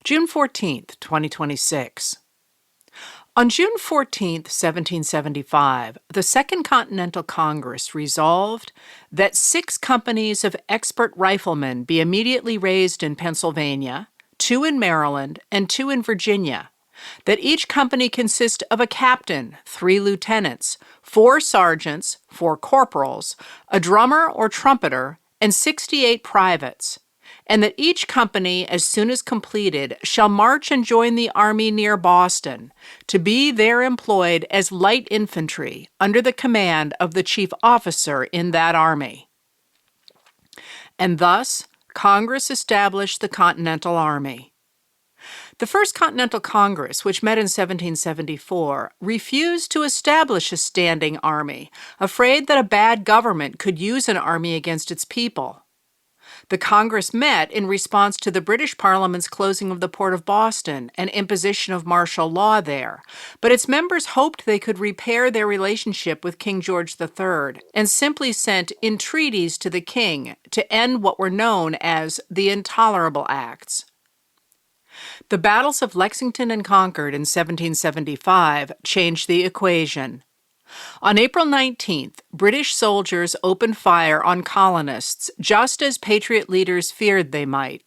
June 14th, 2026. On June 14th, 1775, the Second Continental Congress resolved that 6 companies of expert riflemen be immediately raised in Pennsylvania, 2 in Maryland, and 2 in Virginia, that each company consist of a captain, 3 lieutenants, 4 sergeants, 4 corporals, a drummer or trumpeter, and 68 privates, and that each company, as soon as completed, shall march and join the army near Boston, to be there employed as light infantry under the command of the chief officer in that army. And thus, Congress established the Continental Army. The First Continental Congress, which met in 1774, refused to establish a standing army, afraid that a bad government could use an army against its people. The Congress met in response to the British Parliament's closing of the port of Boston and imposition of martial law there, but its members hoped they could repair their relationship with King George III and simply sent entreaties to the king to end what were known as the Intolerable Acts. The battles of Lexington and Concord in 1775 changed the equation. On April 19th, British soldiers opened fire on colonists, just as Patriot leaders feared they might.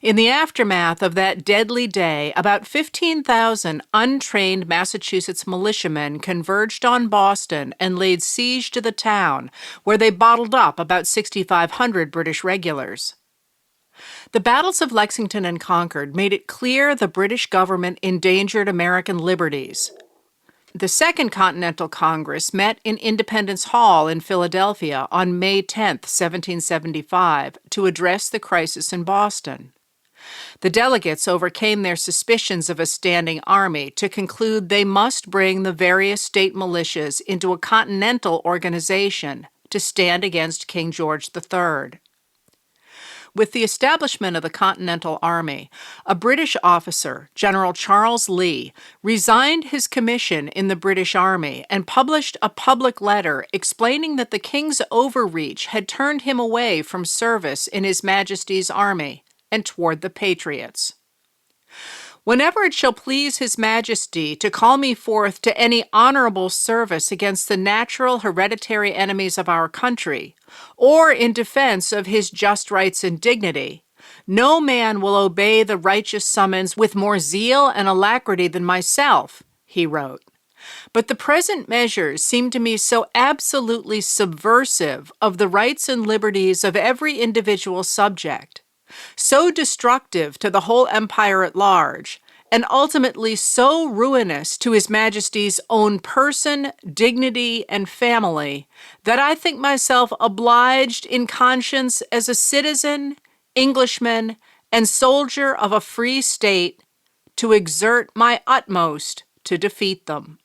In the aftermath of that deadly day, about 15,000 untrained Massachusetts militiamen converged on Boston and laid siege to the town, where they bottled up about 6,500 British regulars. The battles of Lexington and Concord made it clear the British government endangered American liberties. The Second Continental Congress met in Independence Hall in Philadelphia on May 10, 1775, to address the crisis in Boston. The delegates overcame their suspicions of a standing army to conclude they must bring the various state militias into a continental organization to stand against King George III. With the establishment of the Continental Army, a British officer, General Charles Lee, resigned his commission in the British Army and published a public letter explaining that the king's overreach had turned him away from service in His Majesty's army and toward the Patriots. Whenever it shall please His Majesty to call me forth to any honorable service against the natural hereditary enemies of our country, or in defense of his just rights and dignity, no man will obey the righteous summons with more zeal and alacrity than myself, he wrote. But the present measures seem to me so absolutely subversive of the rights and liberties of every individual subject, so destructive to the whole empire at large, and ultimately so ruinous to His Majesty's own person, dignity, and family, that I think myself obliged in conscience as a citizen, Englishman, and soldier of a free state to exert my utmost to defeat them.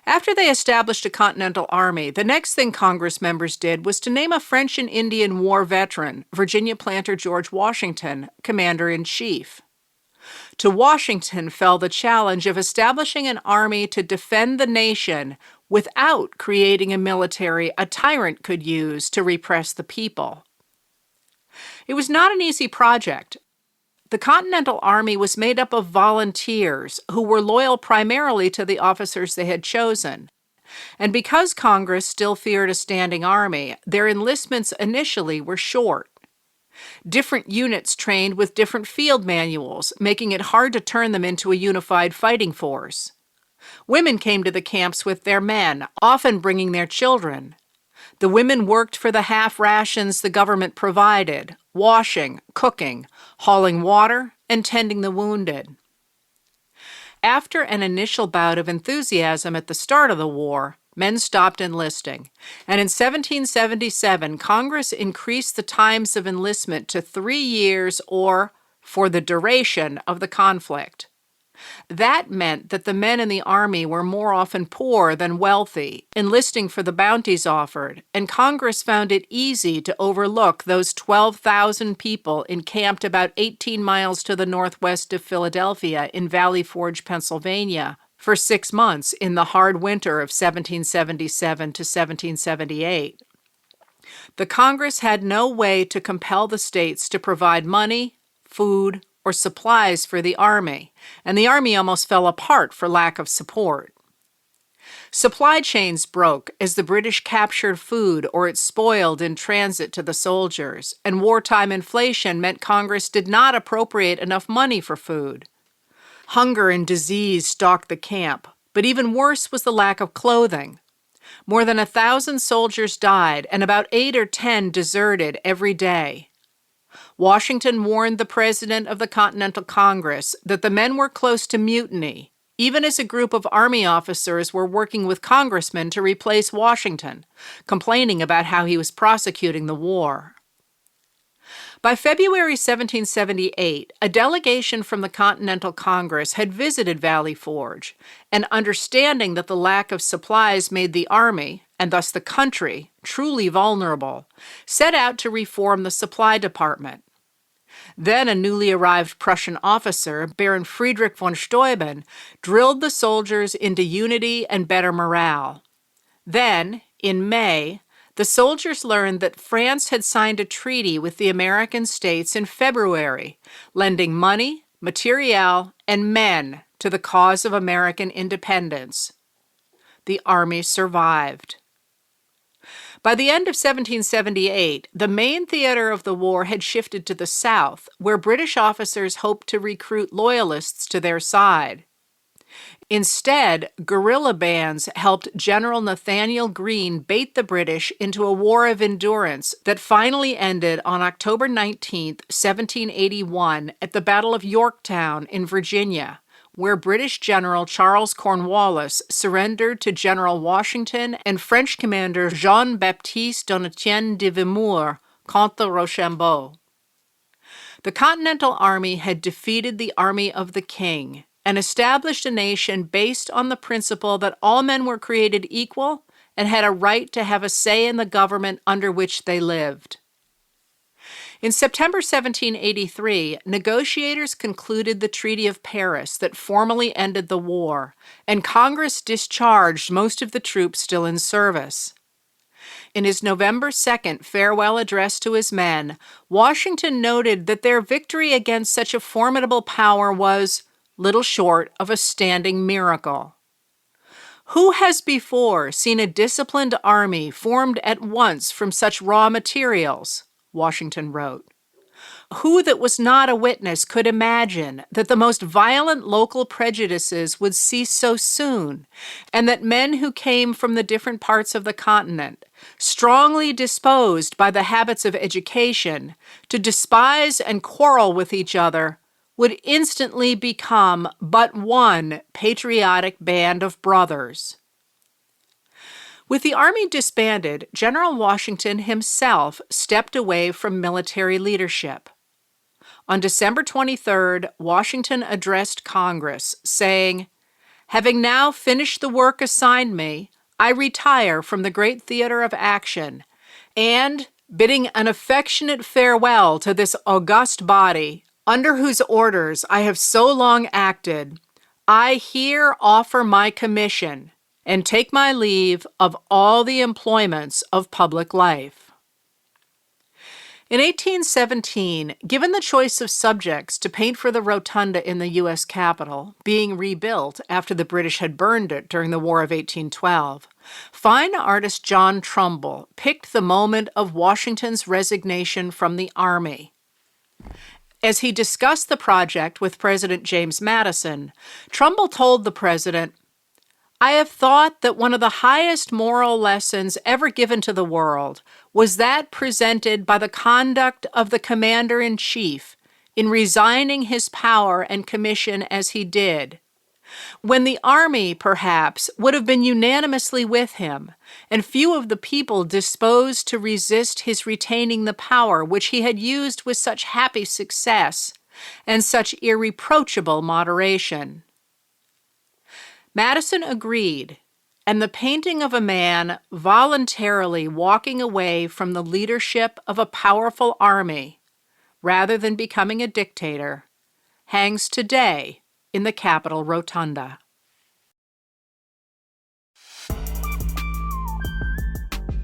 After they established a Continental Army, the next thing Congress members did was to name a French and Indian War veteran, Virginia planter George Washington, commander-in-chief. To Washington fell the challenge of establishing an army to defend the nation without creating a military a tyrant could use to repress the people. It was not an easy project. The Continental Army was made up of volunteers who were loyal primarily to the officers they had chosen. And because Congress still feared a standing army, their enlistments initially were short. Different units trained with different field manuals, making it hard to turn them into a unified fighting force. Women came to the camps with their men, often bringing their children. The women worked for the half rations the government provided, washing, cooking, hauling water, and tending the wounded. After an initial bout of enthusiasm at the start of the war, men stopped enlisting, and in 1777, Congress increased the times of enlistment to 3 years or for the duration of the conflict. That meant that the men in the army were more often poor than wealthy, enlisting for the bounties offered, and Congress found it easy to overlook those 12,000 people encamped about 18 miles to the northwest of Philadelphia in Valley Forge, Pennsylvania, for 6 months in the hard winter of 1777 to 1778. The Congress had no way to compel the states to provide money, food, or supplies for the Army, and the Army almost fell apart for lack of support. Supply chains broke as the British captured food or it spoiled in transit to the soldiers, and wartime inflation meant Congress did not appropriate enough money for food. Hunger and disease stalked the camp, but even worse was the lack of clothing. More than 1,000 soldiers died, and about 8 or 10 deserted every day. Washington warned the president of the Continental Congress that the men were close to mutiny, even as a group of Army officers were working with congressmen to replace Washington, complaining about how he was prosecuting the war. By February 1778, a delegation from the Continental Congress had visited Valley Forge, and understanding that the lack of supplies made the Army, and thus the country, truly vulnerable, set out to reform the supply department. Then a newly arrived Prussian officer, Baron Friedrich von Steuben, drilled the soldiers into unity and better morale. Then, in May, the soldiers learned that France had signed a treaty with the American states in February, lending money, materiel, and men to the cause of American independence. The Army survived. By the end of 1778, the main theater of the war had shifted to the south, where British officers hoped to recruit loyalists to their side. Instead, guerrilla bands helped General Nathaniel Greene bait the British into a war of endurance that finally ended on October 19, 1781, at the Battle of Yorktown in Virginia, where British General Charles Cornwallis surrendered to General Washington and French commander Jean-Baptiste Donatien de Vimours, Comte de Rochambeau. The Continental Army had defeated the Army of the King and established a nation based on the principle that all men were created equal and had a right to have a say in the government under which they lived. In September 1783, negotiators concluded the Treaty of Paris that formally ended the war, and Congress discharged most of the troops still in service. In his November 2nd farewell address to his men, Washington noted that their victory against such a formidable power was little short of a standing miracle. Who has before seen a disciplined army formed at once from such raw materials? Washington wrote. Who that was not a witness could imagine that the most violent local prejudices would cease so soon, and that men who came from the different parts of the continent, strongly disposed by the habits of education to despise and quarrel with each other, would instantly become but one patriotic band of brothers? With the Army disbanded, General Washington himself stepped away from military leadership. On December 23rd, Washington addressed Congress, saying, "Having now finished the work assigned me, I retire from the great theater of action, and, bidding an affectionate farewell to this august body, under whose orders I have so long acted, I here offer my commission, and take my leave of all the employments of public life." In 1817, given the choice of subjects to paint for the rotunda in the U.S. Capitol, being rebuilt after the British had burned it during the War of 1812, fine artist John Trumbull picked the moment of Washington's resignation from the Army. As he discussed the project with President James Madison, Trumbull told the president, "I have thought that one of the highest moral lessons ever given to the world was that presented by the conduct of the Commander-in-Chief in resigning his power and commission as he did, when the Army, perhaps, would have been unanimously with him, and few of the people disposed to resist his retaining the power which he had used with such happy success and such irreproachable moderation." Madison agreed, and the painting of a man voluntarily walking away from the leadership of a powerful army, rather than becoming a dictator, hangs today in the Capitol Rotunda.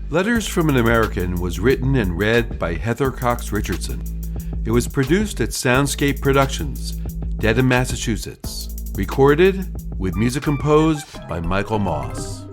Letters from an American was written and read by Heather Cox Richardson. It was produced at Soundscape Productions, Dedham, Massachusetts. Recorded with music composed by Michael Moss.